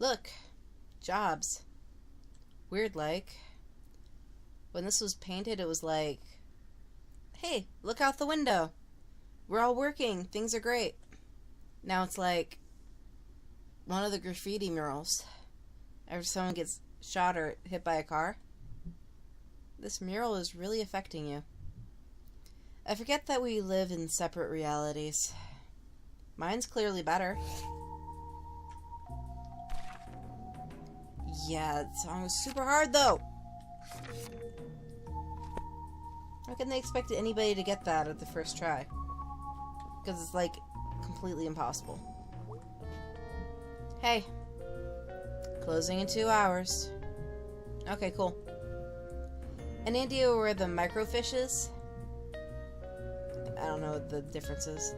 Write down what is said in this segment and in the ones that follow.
Look. Jobs. Weird, like. When this was painted, it was like, hey, look out the window. We're all working. Things are great. Now it's like one of the graffiti murals. After someone gets shot or hit by a car. This mural is really affecting you. I forget that we live in separate realities. Mine's clearly better. Yeah, that song was super hard though. How can they expect anybody to get that at the first try? Because it's like completely impossible. Hey. Closing in 2 hours. Okay, cool. Any idea where the microfiche is? I don't know what the difference is.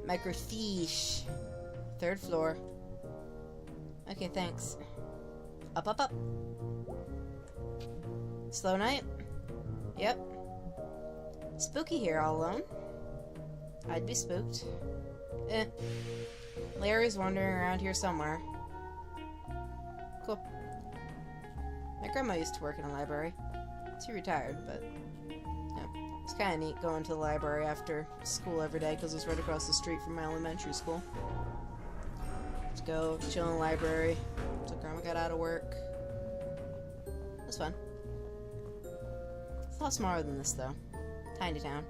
Microfiche. 3rd floor. Okay, thanks. Up, up, up. Slow night? Yep. Spooky here all alone. I'd be spooked. Larry's wandering around here somewhere. Cool. My grandma used to work in a library. She retired, but yeah. It's kind of neat going to the library after school every day because it was right across the street from my elementary school. Let's go chill in the library until grandma got out of work. It was fun. It's a lot smaller than this, though. Tiny town.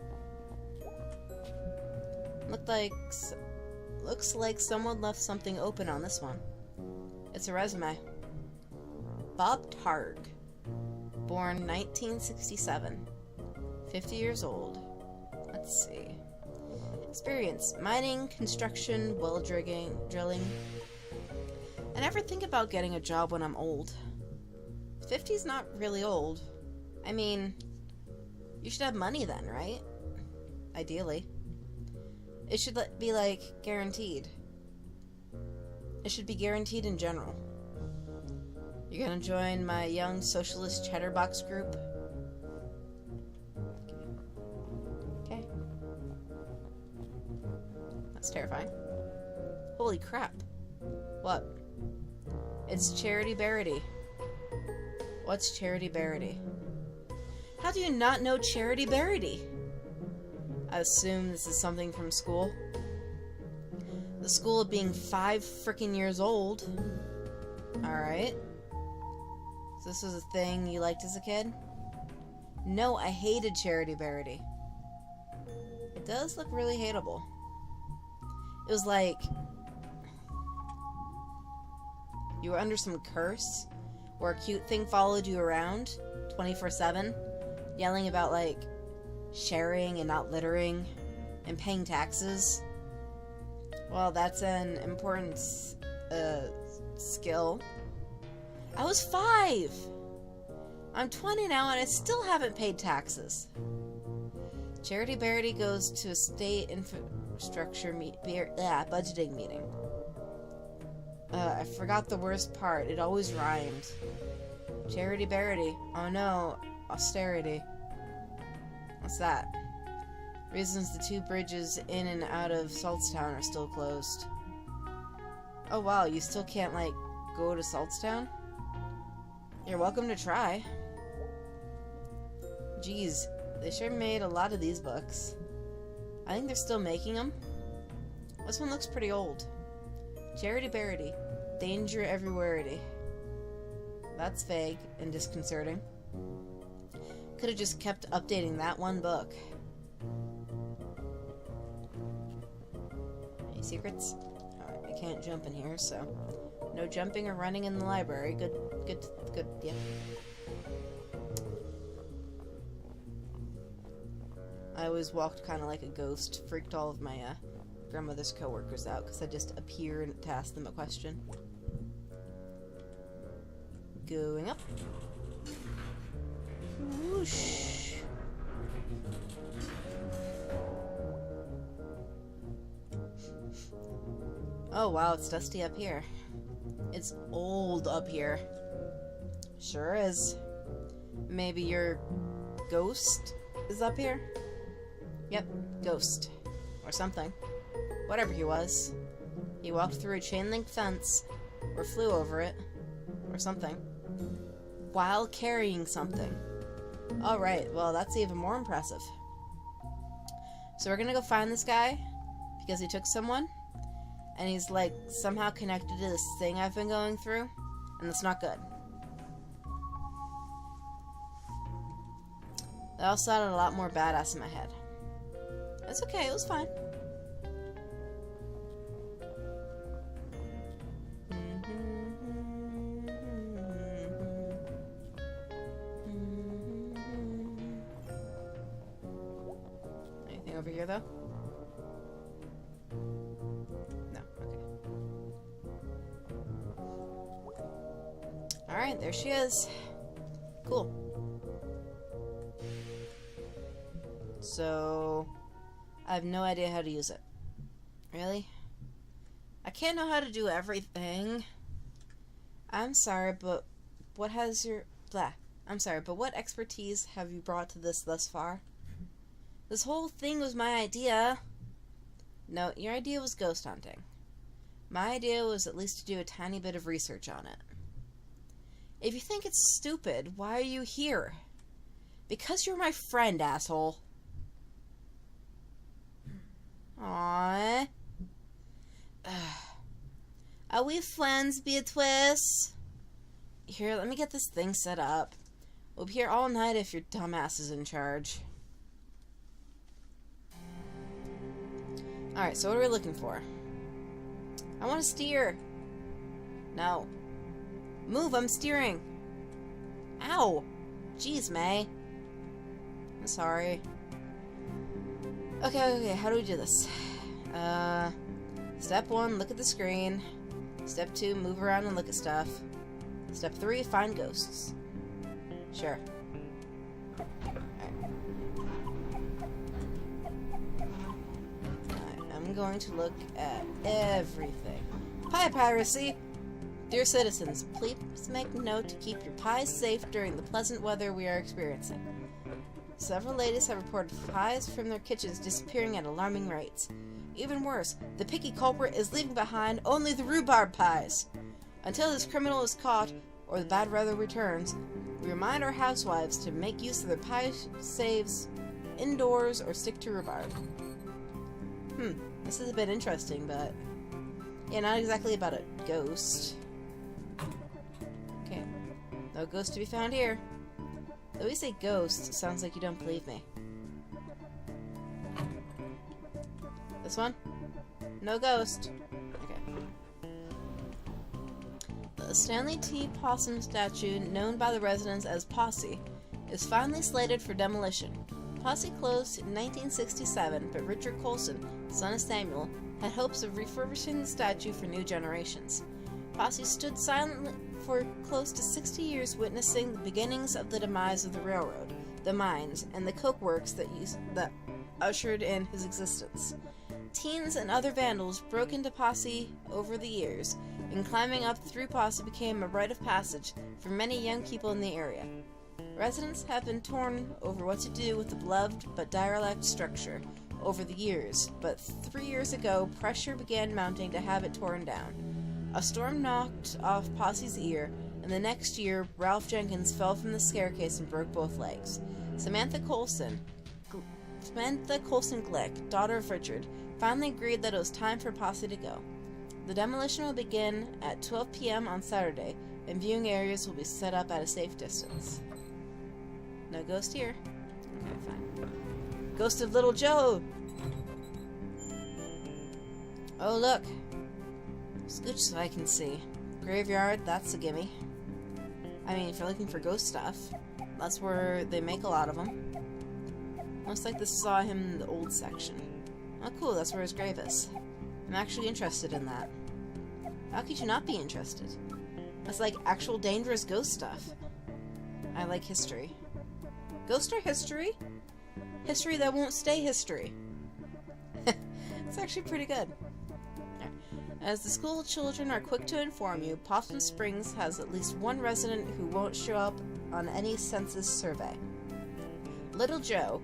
Looks like someone left something open on this one. It's a resume. Bob Targ. Born 1967. 50 years old. Let's see. Experience. Mining, construction, well drilling. I never think about getting a job when I'm old. 50's not really old. I mean, you should have money then, right? Ideally. It should be, like, guaranteed. It should be guaranteed in general. You're gonna join my young socialist chatterbox group? Okay. That's terrifying. Holy crap. What? It's Charity Barity. What's Charity Barity? How do you not know Charity Barity? I assume this is something from school. The school of being 5 freaking years old. Alright. So this was a thing you liked as a kid? No, I hated Charity Barity. It does look really hateable. It was like you were under some curse where a cute thing followed you around 24/7, yelling about, like, sharing and not littering and paying taxes. Well, that's an important skill. I was 5! I'm 20 now and I still haven't paid taxes. Charity Barity goes to a state infrastructure budgeting meeting. I forgot the worst part. It always rhymed. Charity Barity. Oh no, austerity. What's that? Reasons the 2 bridges in and out of Saltstown are still closed. Oh wow, you still can't, like, go to Saltstown? You're welcome to try. Jeez, they sure made a lot of these books. I think they're still making them. This one looks pretty old. Charity Barity. Danger everywhere-ity. That's vague and disconcerting. Could have just kept updating that one book. Any secrets? Alright, I can't jump in here, so no jumping or running in the library. Good, yeah. I always walked kind of like a ghost, freaked all of my grandmother's co-workers out because I just appear to ask them a question. Going up. Whoosh. Oh wow, it's dusty up here. It's old up here. Sure is. Maybe your ghost is up here? Yep, ghost. Or something. Whatever he was. He walked through a chain link fence or flew over it, or something, while carrying something. Alright, well, that's even more impressive. So we're gonna go find this guy, because he took someone, and he's, like, somehow connected to this thing I've been going through, and it's not good. That all sounded a lot more badass in my head. It's okay, it was fine. Anything over here, though? No, okay. Alright, there she is. Cool. So, I have no idea how to use it. Really? I can't know how to do everything. I'm sorry, but what has your... Blah. I'm sorry, but what expertise have you brought to this thus far? This whole thing was my idea. No, your idea was ghost hunting. My idea was at least to do a tiny bit of research on it. If you think it's stupid, why are you here? Because you're my friend, asshole. Aww. Are we friends, Beatrice? Here, let me get this thing set up. We'll be here all night if your dumbass is in charge. Alright, so what are we looking for? I want to steer. No. Move, I'm steering. Ow. Jeez, May. I'm sorry. Okay, how do we do this? Step 1, look at the screen. Step 2, move around and look at stuff. Step 3, find ghosts. Sure. Alright, I'm going to look at everything. Pie piracy! Dear citizens, please make note to keep your pies safe during the pleasant weather we are experiencing. Several ladies have reported pies from their kitchens disappearing at alarming rates. Even worse, the picky culprit is leaving behind only the rhubarb pies. Until this criminal is caught, or the bad weather returns, we remind our housewives to make use of their pie saves indoors or stick to rhubarb. This is a bit interesting, but... yeah, not exactly about a ghost. Okay. No ghost to be found here. Though we say ghost, sounds like you don't believe me. This one? No ghost. Okay. The Stanley T. Possum statue, known by the residents as Posse, is finally slated for demolition. Posse closed in 1967, but Richard Colson, son of Samuel, had hopes of refurbishing the statue for new generations. Posse stood silently for close to 60 years, witnessing the beginnings of the demise of the railroad, the mines, and the coke works that ushered in his existence. Teens and other vandals broke into Posse over the years, and climbing up through Posse became a rite of passage for many young people in the area. Residents have been torn over what to do with the beloved but derelict structure over the years, but 3 years ago, pressure began mounting to have it torn down. A storm knocked off Posse's ear, and the next year, Ralph Jenkins fell from the staircase and broke both legs. Samantha Colson Glick, daughter of Richard, finally agreed that it was time for Posse to go. The demolition will begin at 12 p.m. on Saturday, and viewing areas will be set up at a safe distance. No ghost here. Okay, fine. Ghost of Little Joe! Oh, look. Scooch so I can see. Graveyard, that's a gimme. I mean, if you're looking for ghost stuff, that's where they make a lot of them. Looks like this saw him in the old section. Oh, cool, that's where his grave is. I'm actually interested in that. How could you not be interested? That's like actual dangerous ghost stuff. I like history. Ghost or history? History that won't stay history. It's actually pretty good. As the school children are quick to inform you, Possum Springs has at least one resident who won't show up on any census survey. Little Joe,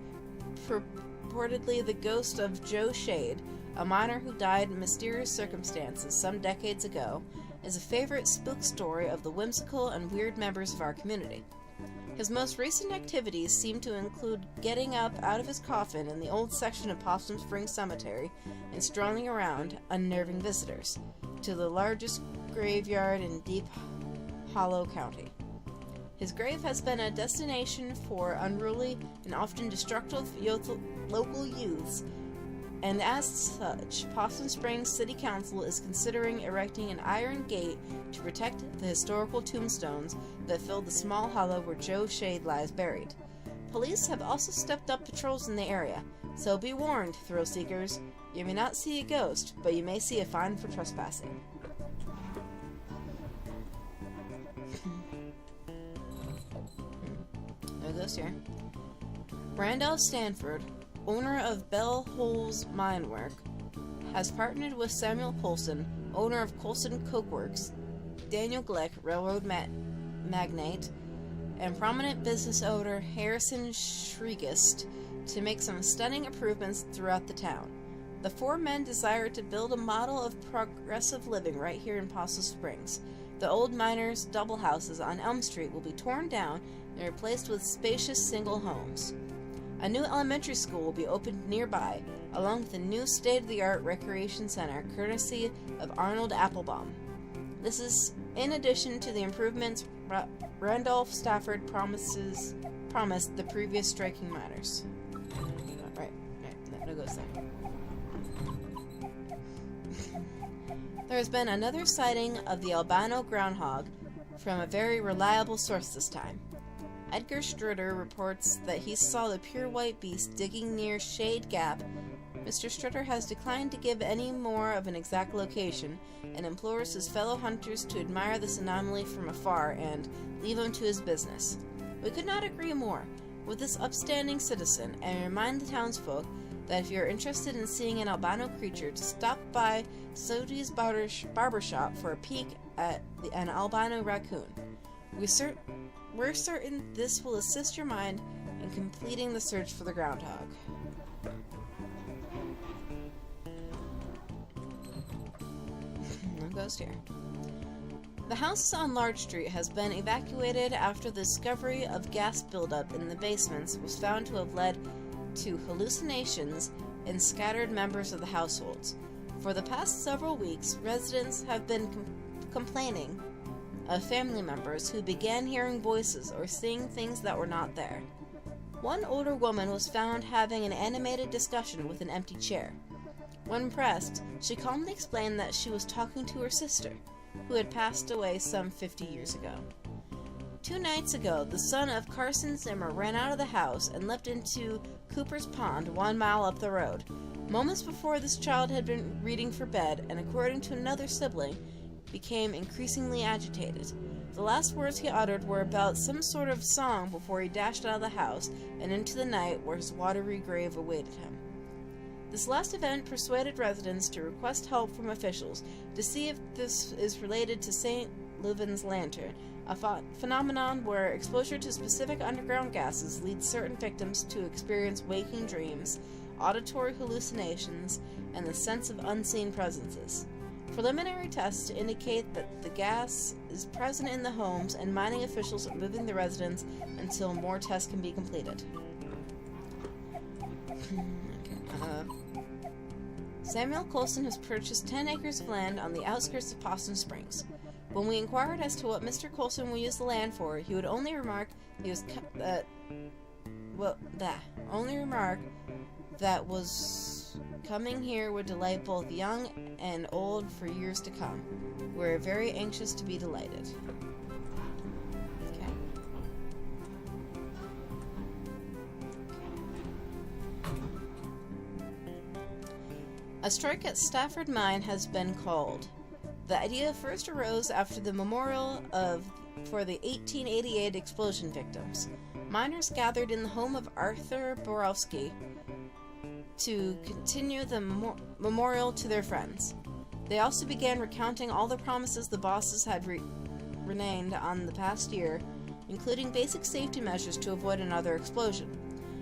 purportedly the ghost of Joe Shade, a miner who died in mysterious circumstances some decades ago, is a favorite spook story of the whimsical and weird members of our community. His most recent activities seem to include getting up out of his coffin in the old section of Possum Springs Cemetery and strolling around, unnerving visitors, to the largest graveyard in Deep Hollow County. His grave has been a destination for unruly and often destructive local youths, and as such, Possum Springs City Council is considering erecting an iron gate to protect the historical tombstones that fill the small hollow where Joe Shade lies buried. Police have also stepped up patrols in the area, so be warned, thrill seekers. You may not see a ghost, but you may see a fine for trespassing. No ghost here. Randolph Stanford, owner of Bell Holes Mine Work, has partnered with Samuel Colson, owner of Colson Coke Works, Daniel Glick, railroad magnate, and prominent business owner Harrison Shriegest, to make some stunning improvements throughout the town. The four men desire to build a model of progressive living right here in Possum Springs. The old miners' double houses on Elm Street will be torn down and replaced with spacious single homes. A new elementary school will be opened nearby, along with a new state-of-the-art recreation center, courtesy of Arnold Applebaum. This is in addition to the improvements Randolph Stafford promised the previous striking miners. Right, no ghost there. There has been another sighting of the albino groundhog from a very reliable source this time. Edgar Stritter reports that he saw the pure white beast digging near Shade Gap. Mr. Stritter has declined to give any more of an exact location and implores his fellow hunters to admire this anomaly from afar and leave him to his business. We could not agree more with this upstanding citizen and remind the townsfolk that if you're interested in seeing an albino creature, to stop by Sodi's barbershop for a peek at an albino raccoon. We're certain this will assist your mind in completing the search for the groundhog. No ghost here. The house on Large Street has been evacuated after the discovery of gas buildup in the basements was found to have led to hallucinations in scattered members of the households. For the past several weeks, residents have been complaining of family members who began hearing voices or seeing things that were not there. One older woman was found having an animated discussion with an empty chair. When pressed, she calmly explained that she was talking to her sister, who had passed away some 50 years ago. 2 nights ago, the son of Carson Zimmer ran out of the house and leapt into Cooper's Pond 1 mile up the road. Moments before, this child had been reading for bed and, according to another sibling, became increasingly agitated. The last words he uttered were about some sort of song before he dashed out of the house and into the night where his watery grave awaited him. This last event persuaded residents to request help from officials to see if this is related to St. Leuven's lantern, a phenomenon where exposure to specific underground gases leads certain victims to experience waking dreams, auditory hallucinations, and the sense of unseen presences. Preliminary tests indicate that the gas is present in the homes, and mining officials are moving the residents until more tests can be completed. Samuel Colson has purchased 10 acres of land on the outskirts of Possum Springs. When we inquired as to what Mr. Colson will use the land for, he would only remark that was coming here would delight both young and old for years to come. We're very anxious to be delighted. Okay. A strike at Stafford Mine has been called. The idea first arose after the memorial for the 1888 explosion victims. Miners gathered in the home of Arthur Borowski to continue the memorial to their friends. They also began recounting all the promises the bosses had reneged on the past year, including basic safety measures to avoid another explosion.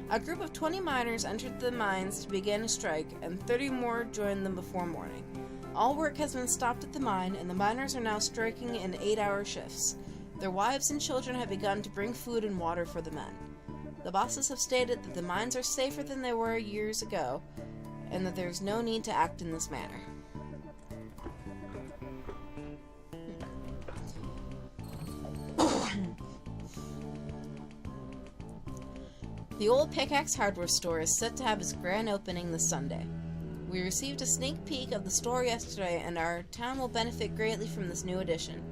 A group of 20 miners entered the mines to begin a strike, and 30 more joined them before morning. All work has been stopped at the mine, and the miners are now striking in 8-hour shifts. Their wives and children have begun to bring food and water for the men. The bosses have stated that the mines are safer than they were years ago, and that there's no need to act in this manner. The old Pickaxe hardware store is set to have its grand opening this Sunday. We received a sneak peek of the store yesterday, and our town will benefit greatly from this new addition.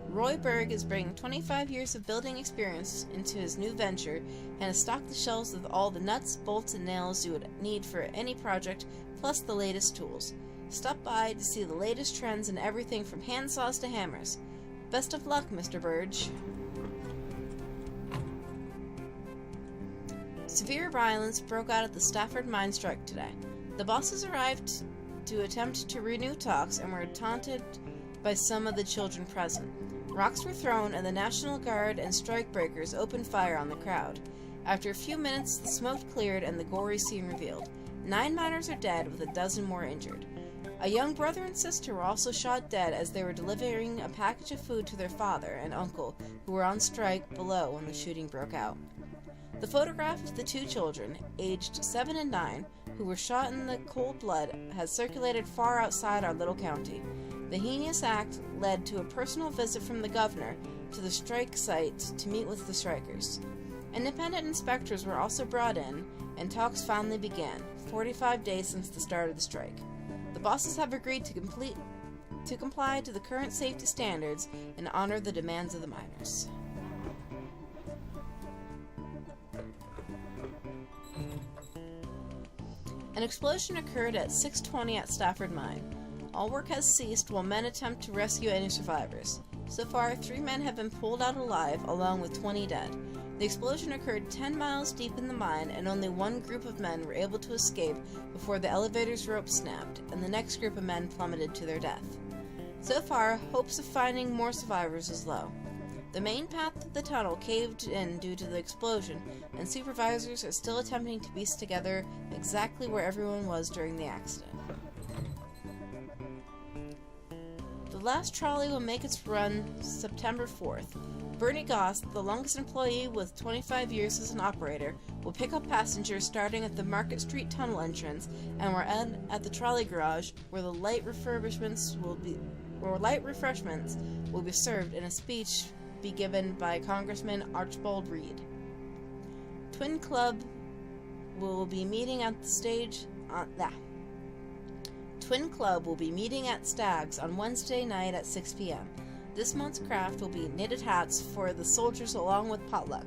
Roy Berg is bringing 25 years of building experience into his new venture and has stocked the shelves with all the nuts, bolts, and nails you would need for any project, plus the latest tools. Stop by to see the latest trends in everything from handsaws to hammers. Best of luck, Mr. Burge. Severe violence broke out at the Stafford mine strike today. The bosses arrived to attempt to renew talks and were taunted by some of the children present. Rocks were thrown, and the National Guard and strikebreakers opened fire on the crowd. After a few minutes, the smoke cleared and the gory scene revealed. 9 miners are dead, with a dozen more injured. A young brother and sister were also shot dead as they were delivering a package of food to their father and uncle, who were on strike below when the shooting broke out. The photograph of the 2 children, aged 7 and 9, who were shot in the cold blood, has circulated far outside our little county. The heinous act led to a personal visit from the governor to the strike site to meet with the strikers. Independent inspectors were also brought in, and talks finally began, 45 days since the start of the strike. The bosses have agreed to comply to the current safety standards and honor the demands of the miners. An explosion occurred at 6:20 at Stafford Mine. All work has ceased while men attempt to rescue any survivors. So far, 3 men have been pulled out alive, along with 20 dead. The explosion occurred 10 miles deep in the mine, and only one group of men were able to escape before the elevator's rope snapped, and the next group of men plummeted to their death. So far, hopes of finding more survivors is low. The main path to the tunnel caved in due to the explosion, and supervisors are still attempting to piece together exactly where everyone was during the accident. The last trolley will make its run September 4th. Bernie Goss, the longest employee with 25 years as an operator, will pick up passengers starting at the Market Street tunnel entrance, and we're at the trolley garage where light refreshments will be served, and a speech be given by Congressman Archibald Reed. Twin Club will be meeting at Stag's on Wednesday night at 6 p.m. This month's craft will be knitted hats for the soldiers along with potluck.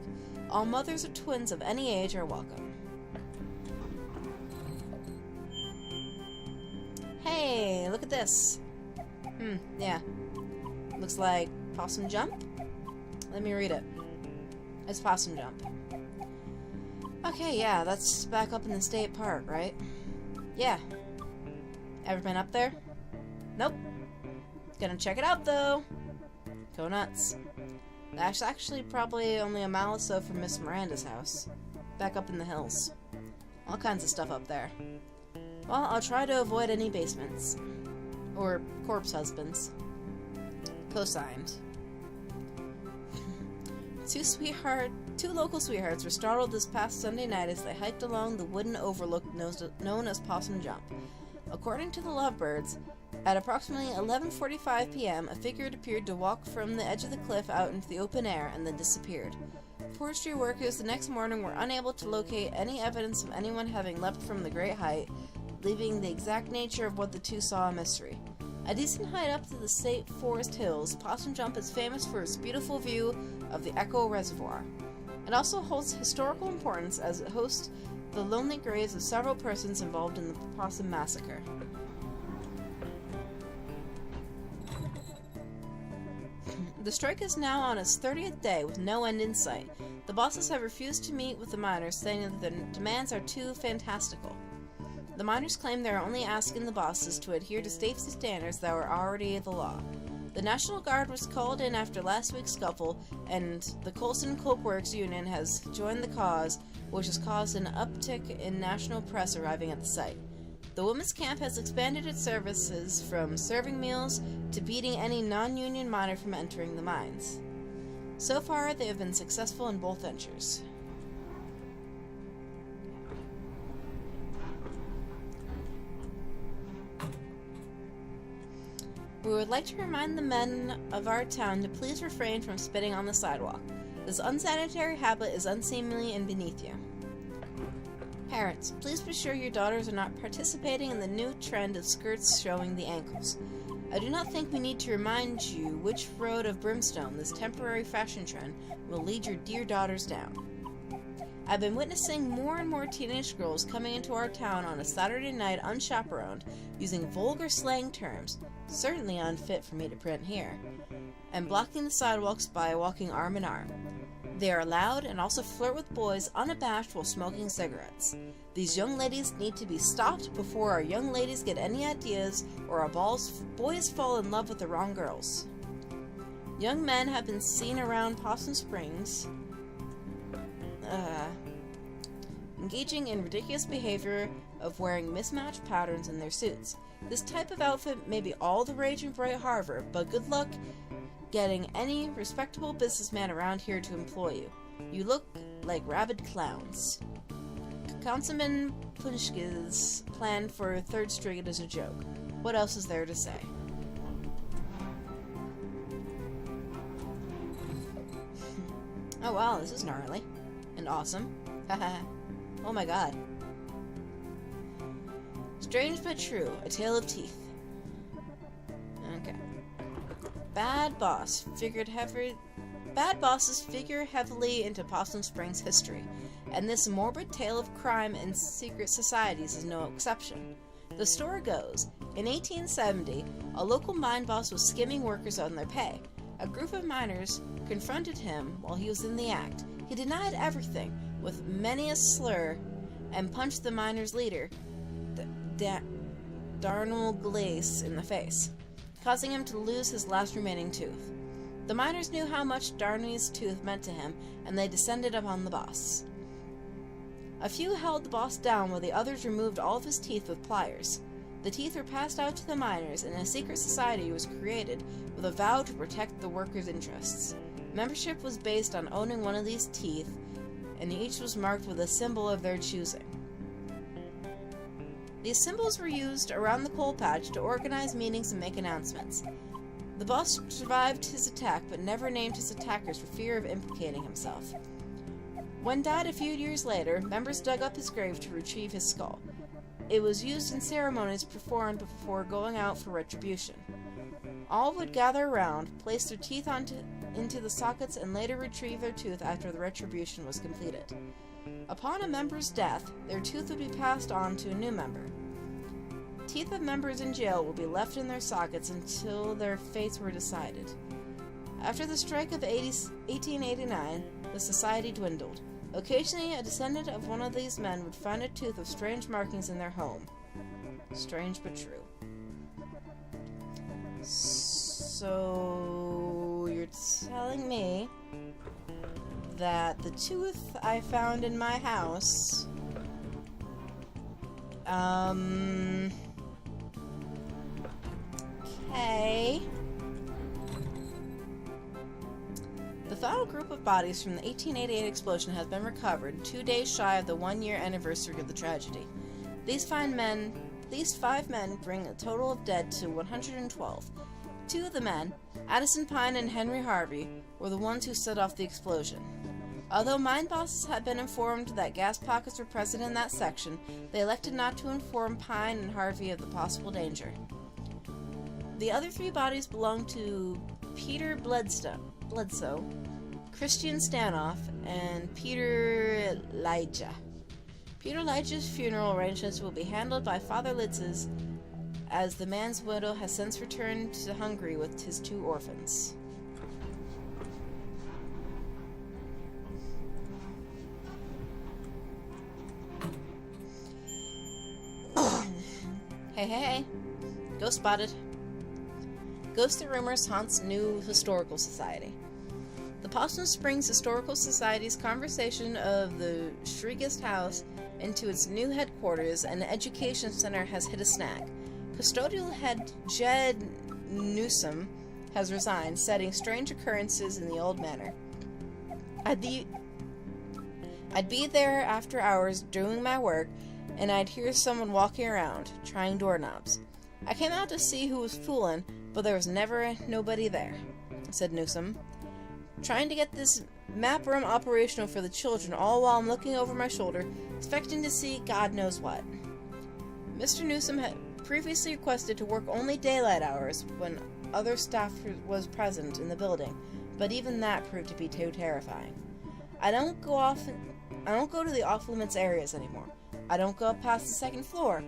All mothers of twins of any age are welcome. Hey, look at this. Yeah. Looks like Possum Jump? Let me read it. It's Possum Jump. Okay, yeah, that's back up in the state park, right? Yeah. Ever been up there? Nope. Gonna check it out, though. Go nuts. That's actually probably only a mile or so from Miss Miranda's house. Back up in the hills. All kinds of stuff up there. Well, I'll try to avoid any basements. Or corpse husbands. Co-signed. Two local sweethearts were startled this past Sunday night as they hiked along the wooden overlook known as Possum Jump. According to the Lovebirds, at approximately 11:45 p.m., a figure appeared to walk from the edge of the cliff out into the open air and then disappeared. Forestry workers the next morning were unable to locate any evidence of anyone having leapt from the great height, leaving the exact nature of what the two saw a mystery. A decent height up to the State Forest Hills, Possum Jump is famous for its beautiful view of the Echo Reservoir. It also holds historical importance as it hosts the lonely graves of several persons involved in the Possum Massacre. The strike is now on its 30th day with no end in sight. The bosses have refused to meet with the miners, saying that the demands are too fantastical. The miners claim they are only asking the bosses to adhere to safety standards that were already the law. The National Guard was called in after last week's scuffle, and the Colson Coke Works Union has joined the cause, which has caused an uptick in national press arriving at the site. The women's camp has expanded its services from serving meals to beating any non-union miner from entering the mines. So far, they have been successful in both ventures. We would like to remind the men of our town to please refrain from spitting on the sidewalk. This unsanitary habit is unseemly and beneath you. Parents, please be sure your daughters are not participating in the new trend of skirts showing the ankles. I do not think we need to remind you which road of brimstone this temporary fashion trend will lead your dear daughters down. I've been witnessing more and more teenage girls coming into our town on a Saturday night unchaperoned, using vulgar slang terms, certainly unfit for me to print here, and blocking the sidewalks by walking arm in arm. They are loud and also flirt with boys unabashed while smoking cigarettes. These young ladies need to be stopped before our young ladies get any ideas or our boys fall in love with the wrong girls. Young men have been seen around Possum Springs engaging in ridiculous behavior of wearing mismatched patterns in their suits. This type of outfit may be all the rage in Bright Harbor, but good luck getting any respectable businessman around here to employ you. You look like rabid clowns. Councilman Punchki's plan for 3rd Street is a joke. What else is there to say? Oh wow, this is gnarly. And awesome. Haha. Oh my god. Strange but true. A tale of teeth. Okay. Bad bosses figure heavily into Possum Springs history, and this morbid tale of crime and secret societies is no exception. The story goes, in 1870, a local mine boss was skimming workers on their pay. A group of miners confronted him while he was in the act. He denied everything, with many a slur, and punched the miners' leader, Darnell Glace, in the face, causing him to lose his last remaining tooth. The miners knew how much Darnell's tooth meant to him, and they descended upon the boss. A few held the boss down while the others removed all of his teeth with pliers. The teeth were passed out to the miners, and a secret society was created with a vow to protect the workers' interests. Membership was based on owning one of these teeth, and each was marked with a symbol of their choosing. These symbols were used around the coal patch to organize meetings and make announcements. The boss survived his attack, but never named his attackers for fear of implicating himself. When died a few years later, members dug up his grave to retrieve his skull. It was used in ceremonies performed before going out for retribution. All would gather around, place their teeth into the sockets, and later retrieve their tooth after the retribution was completed. Upon a member's death, their tooth would be passed on to a new member. Teeth of members in jail will be left in their sockets until their fates were decided. After the strike of 1889, the society dwindled. Occasionally, a descendant of one of these men would find a tooth of strange markings in their home. Strange but true. So, you're telling me that the tooth I found in my house, okay. The final group of bodies from the 1888 explosion has been recovered, 2 days shy of the 1-year anniversary of the tragedy. These 5 men bring a total of dead to 112. 2 of the men, Addison Pine and Henry Harvey, were the ones who set off the explosion. Although mine bosses had been informed that gas pockets were present in that section, they elected not to inform Pine and Harvey of the possible danger. The other 3 bodies belonged to Peter Bledsoe, Christian Stanoff, and Peter Elijah. Peter Elijah's funeral arrangements will be handled by Father Litz's, as the man's widow has since returned to Hungary with his 2 orphans. Hey. Ghost spotted. Ghostly rumors haunts new historical society. The Possum Springs Historical Society's conversation of the Shriegest House into its new headquarters, and the education center has hit a snag. Custodial head Jed Newsom has resigned, citing strange occurrences in the old manor. I'd be there after hours doing my work, and I'd hear someone walking around, trying doorknobs. I came out to see who was fooling, but there was never nobody there, said Newsom. Trying to get this map room operational for the children, all while I'm looking over my shoulder, expecting to see God knows what. Mr. Newsom had previously requested to work only daylight hours when other staff was present in the building, but even that proved to be too terrifying. I don't go to the off-limits areas anymore. I don't go up past the second floor,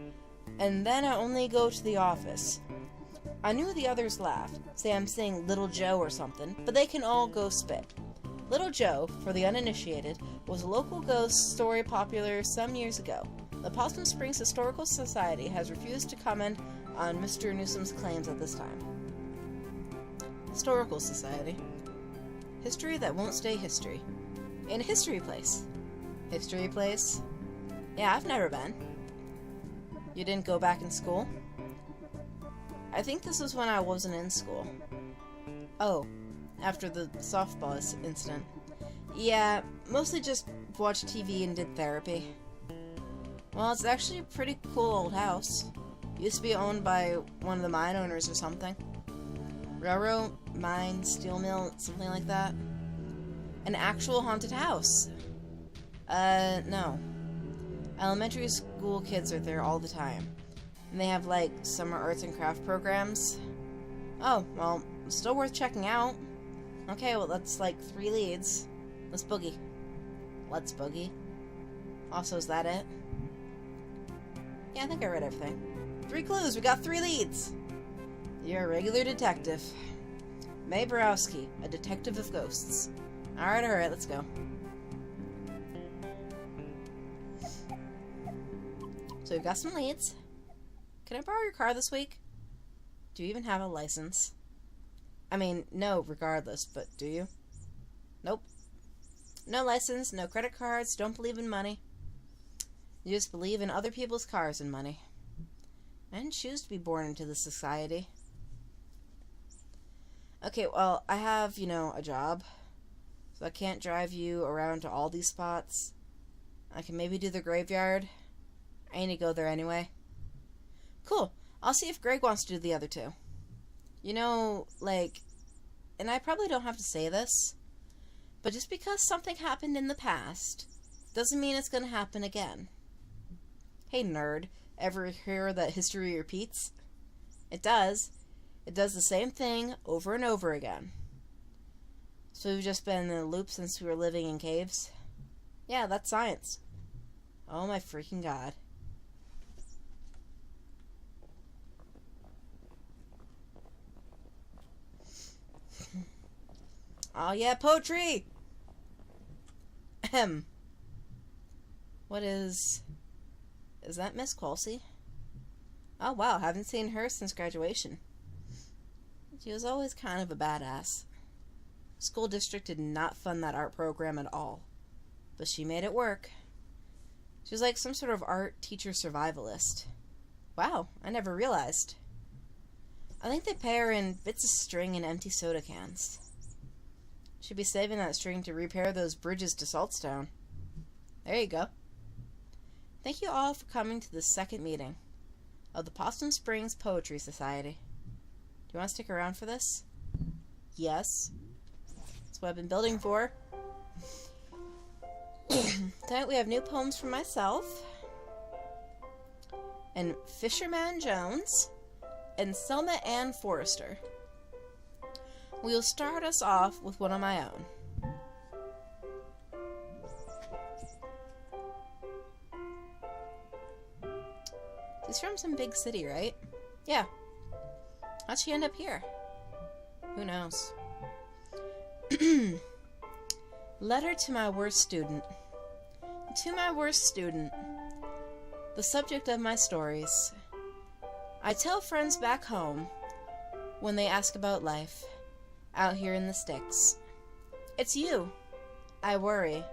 and then I only go to the office. I knew the others laughed, say I'm saying Little Joe or something, but they can all go spit. Little Joe, for the uninitiated, was a local ghost story popular some years ago. The Possum Springs Historical Society has refused to comment on Mr. Newsom's claims at this time. Historical Society. History that won't stay history. In a history place. History place? Yeah, I've never been. You didn't go back in school? I think this was when I wasn't in school. Oh, after the softball incident. Yeah, mostly just watched TV and did therapy. Well, it's actually a pretty cool old house. Used to be owned by one of the mine owners or something. Railroad, mine, steel mill, something like that. An actual haunted house. No. Elementary school kids are there all the time. And they have, like, summer arts and craft programs. Oh, well, still worth checking out. Okay, well, that's, like, 3 leads. Let's boogie. Let's boogie. Also, is that it? Yeah, I think I read everything. 3 clues, we got 3 leads! You're a regular detective. May Borowski, a detective of ghosts. Alright, let's go. So we've got some leads. Can I borrow your car this week? Do you even have a license? I mean, no, regardless, but do you? Nope. No license, no credit cards, don't believe in money. You just believe in other people's cars and money. I didn't choose to be born into this society. Okay, well, I have, a job. So I can't drive you around to all these spots. I can maybe do the graveyard. I need to go there anyway. Cool. I'll see if Greg wants to do the other 2. And I probably don't have to say this, but just because something happened in the past doesn't mean it's going to happen again. Hey, nerd. Ever hear that history repeats? It does. It does the same thing over and over again. So we've just been in a loop since we were living in caves? Yeah, that's science. Oh my freaking god. Oh yeah, poetry! Ahem. What is that Miss Qualsey? Oh wow, haven't seen her since graduation. She was always kind of a badass. School district did not fund that art program at all, but she made it work. She was like some sort of art teacher survivalist. Wow, I never realized. I think they pay her in bits of string and empty soda cans. Should be saving that string to repair those bridges to Saltstone. There you go. Thank you all for coming to the second meeting of the Possum Springs Poetry Society. Do you want to stick around for this? Yes. That's what I've been building for. Tonight we have new poems from myself, and Fisherman Jones, and Selma Ann Forrester. We'll start us off with one of my own. She's from some big city, right? Yeah. How'd she end up here? Who knows? Letter to my worst student. To my worst student. The subject of my stories. I tell friends back home when they ask about life out here in the sticks. It's you. I worry.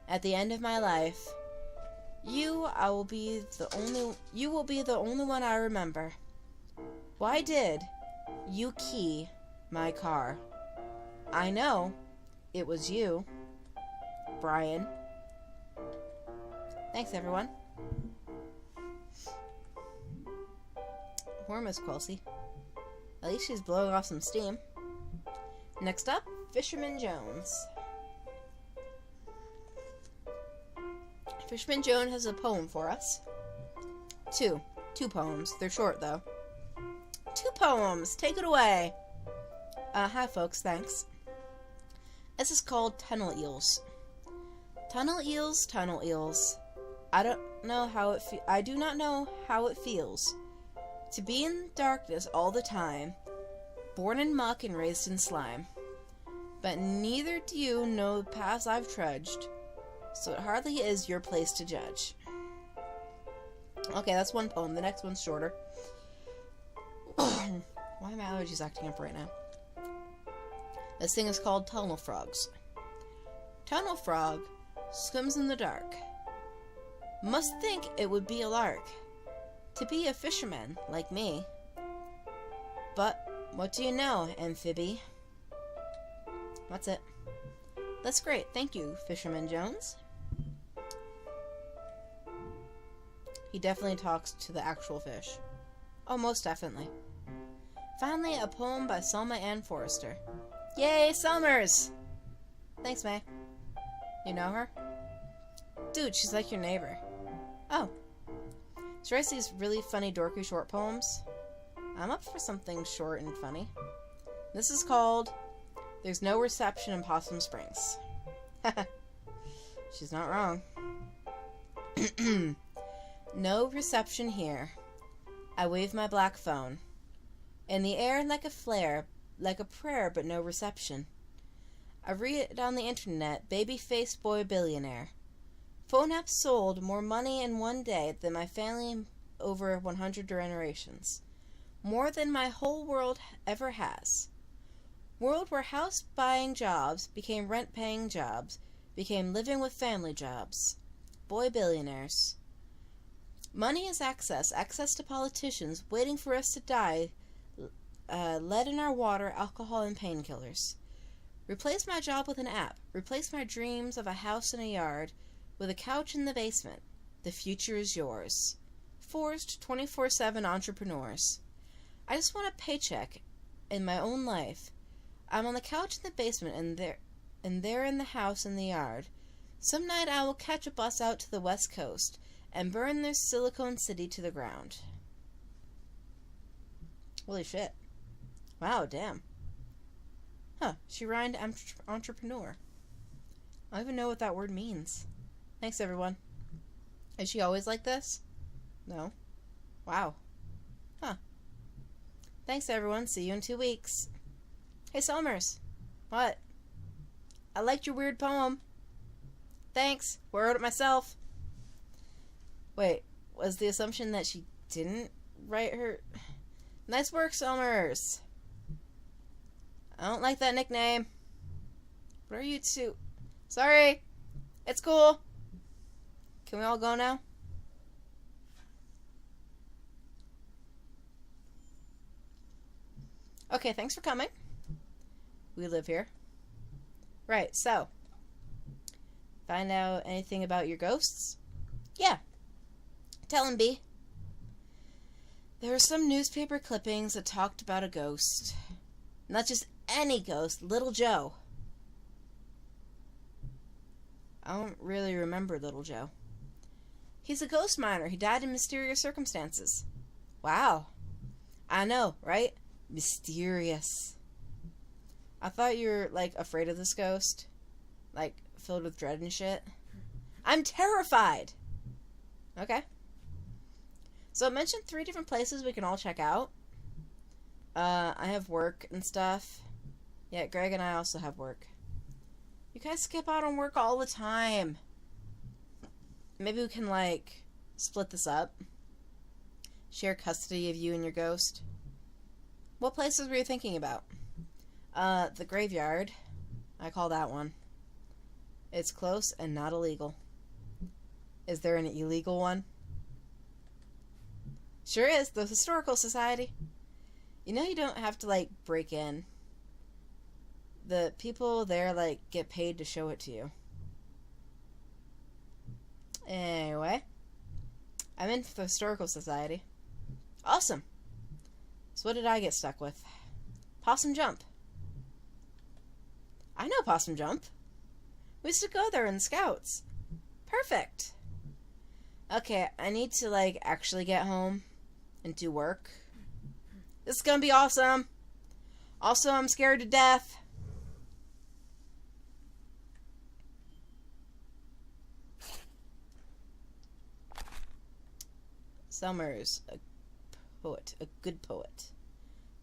At the end of my life, You will be the only one I remember. Why did you key my car? I know it was you, Brian. Thanks, everyone. Poor Miss Quilsey. At least she's blowing off some steam. Next up, Fisherman Jones. Fisherman Jones has a poem for us. Two poems. They're short, though. 2 poems. Take it away. Hi, folks. Thanks. This is called Tunnel Eels. Tunnel eels, tunnel eels. I do not know how it feels to be in darkness all the time, born in muck and raised in slime. But neither do you know the paths I've trudged, so it hardly is your place to judge. Okay, that's one poem. The next one's shorter. Why are my allergies acting up right now? This thing is called Tunnel Frogs. Tunnel Frog swims in the dark. Must think it would be a lark to be a fisherman like me. But what do you know, Amphibie? That's it. That's great. Thank you, Fisherman Jones. He definitely talks to the actual fish. Oh, most definitely. Finally, a poem by Selma Ann Forrester. Yay, Summers! Thanks, May. You know her? Dude, she's like your neighbor. Oh. She writes these really funny, dorky short poems. I'm up for something short and funny. This is called There's No Reception in Possum Springs. She's not wrong. No reception here. I wave my black phone. In the air like a flare, like a prayer, but no reception. I read it on the internet, baby-faced boy billionaire. Phone apps sold more money in one day than my family over 100 generations. More than my whole world ever has. World where house-buying jobs became rent-paying jobs, became living with family jobs. Boy billionaires. Money is access to politicians waiting for us to die, lead in our water, alcohol, and painkillers. Replace my job with an app. Replace my dreams of a house and a yard with a couch in the basement. The future is yours. Forced 24/7 entrepreneurs. I just want a paycheck in my own life. I'm on the couch in the basement and there in the house in the yard. Some night I will catch a bus out to the West Coast and burn this Silicon City to the ground. Holy shit. Wow, damn. Huh, she rhymed entrepreneur. I don't even know what that word means. Thanks, everyone. Is she always like this? No. Wow. Huh. Thanks, everyone. See you in 2 weeks. Hey, Summers. What? I liked your weird poem. Thanks. Wrote it myself. Wait, was the assumption that she didn't write her... Nice work, Summers. I don't like that nickname. What are you two? Sorry. It's cool. Can we all go now? Okay, thanks for coming. We live here. Right, so. Find out anything about your ghosts? Yeah. Tell him, B. There were some newspaper clippings that talked about a ghost. Not just any ghost, Little Joe. I don't really remember Little Joe. He's a ghost miner. He died in mysterious circumstances. Wow. I know, right? Mysterious. I thought you were, like, afraid of this ghost. Like, filled with dread and shit. I'm terrified! Okay. So I mentioned 3 different places we can all check out. I have work and stuff. Yeah, Greg and I also have work. You guys skip out on work all the time. Maybe we can, like, split this up. Share custody of you and your ghost. What places were you thinking about? The graveyard. I call that one. It's close and not illegal. Is there an illegal one? Sure is. The Historical Society. You know you don't have to, like, break in. The people there, like, get paid to show it to you. Anyway. I'm in for the Historical Society. Awesome. So what did I get stuck with? Possum Jump. I know Possum Jump. We used to go there in Scouts. Perfect. Okay, I need to, like, actually get home and do work. This is gonna be awesome. Also, I'm scared to death. Summers, a poet, a good poet.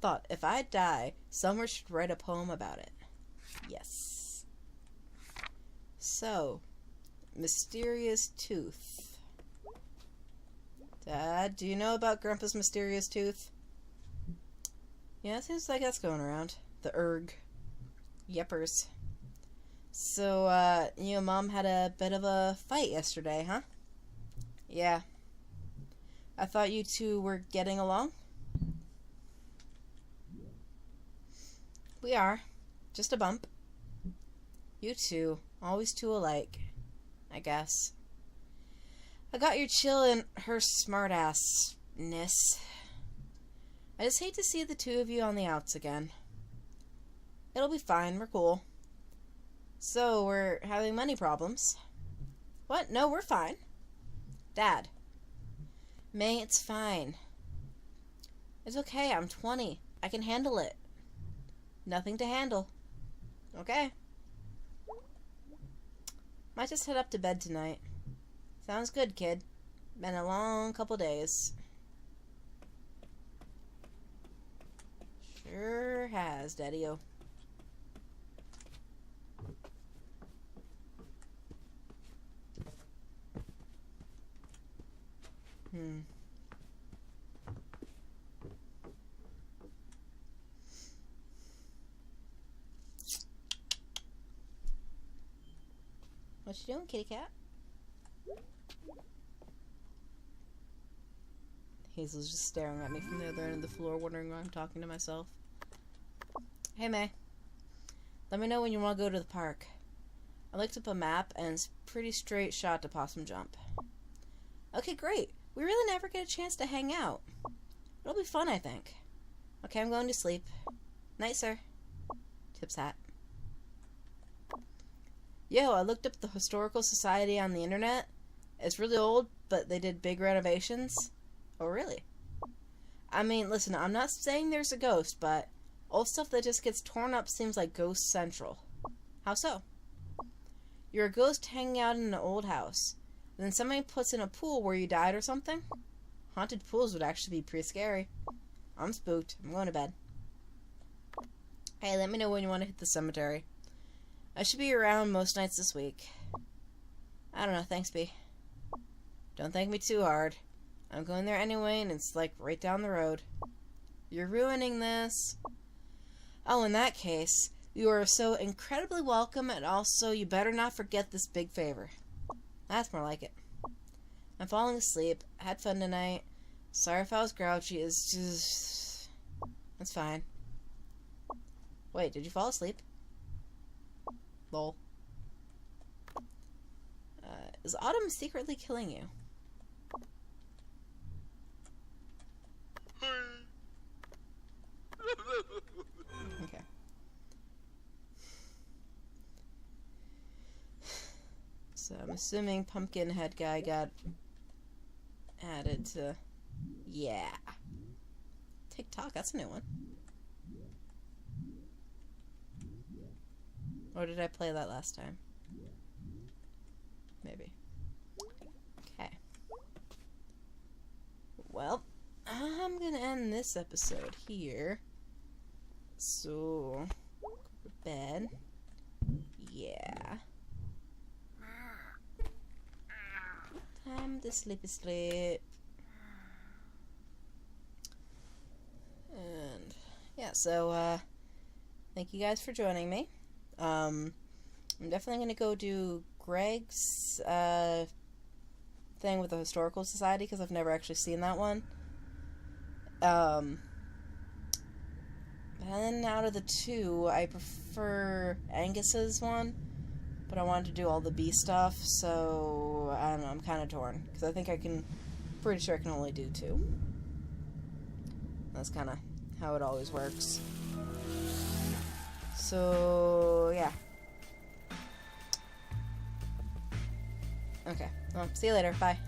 Thought, if I die, Summers should write a poem about it. Yes. So, mysterious tooth. Dad, do you know about Grandpa's mysterious tooth? Yeah, it seems like that's going around. The erg. Yeppers. So, you and Mom had a bit of a fight yesterday, huh? Yeah. I thought you two were getting along. We are. Just a bump. You two. Always two alike. I guess. I got your chill and her smartassness. I just hate to see the two of you on the outs again. It'll be fine. We're cool. So, we're having money problems. What? No, we're fine. Dad. May, it's fine. It's okay. I'm 20. I can handle it. Nothing to handle. Okay. Might just head up to bed tonight. Sounds good, kid. Been a long couple days. Sure has, Daddy-o. What you doing, kitty cat? Hazel's just staring at me from the other end of the floor, wondering why I'm talking to myself. Hey, May. Let me know when you want to go to the park. I looked up a map, and it's a pretty straight shot to Possum Jump. Okay, great. We really never get a chance to hang out. It'll be fun, I think. Okay, I'm going to sleep. Night, sir. Tips hat. Yo, I looked up the Historical Society on the internet. It's really old, but they did big renovations. Oh, really? I mean, listen, I'm not saying there's a ghost, but old stuff that just gets torn up seems like Ghost Central. How so? You're a ghost hanging out in an old house. Then somebody puts in a pool where you died or something? Haunted pools would actually be pretty scary. I'm spooked. I'm going to bed. Hey, let me know when you want to hit the cemetery. I should be around most nights this week. I don't know, thanks, B. Don't thank me too hard. I'm going there anyway, and it's like right down the road. You're ruining this. Oh, in that case, you are so incredibly welcome, and also you better not forget this big favor. That's more like it. I'm falling asleep. I had fun tonight. Sorry if I was grouchy. It's just... It's fine. Wait, did you fall asleep? Lol. Is Autumn secretly killing you? Okay. So I'm assuming Pumpkinhead guy got added to... Yeah. TikTok, that's a new one. Or did I play that last time? Maybe. Okay. Well, I'm gonna end this episode here. So, go to bed. Yeah. Time to sleepy sleep. And, yeah, so, thank you guys for joining me. I'm definitely going to go do Greg's thing with the Historical Society, because I've never actually seen that one. And out of the two, I prefer Angus's one, but I wanted to do all the B stuff, so I don't know, I'm kind of torn, because I think pretty sure I can only do 2. That's kind of how it always works. So, yeah. Okay, well, see you later, bye.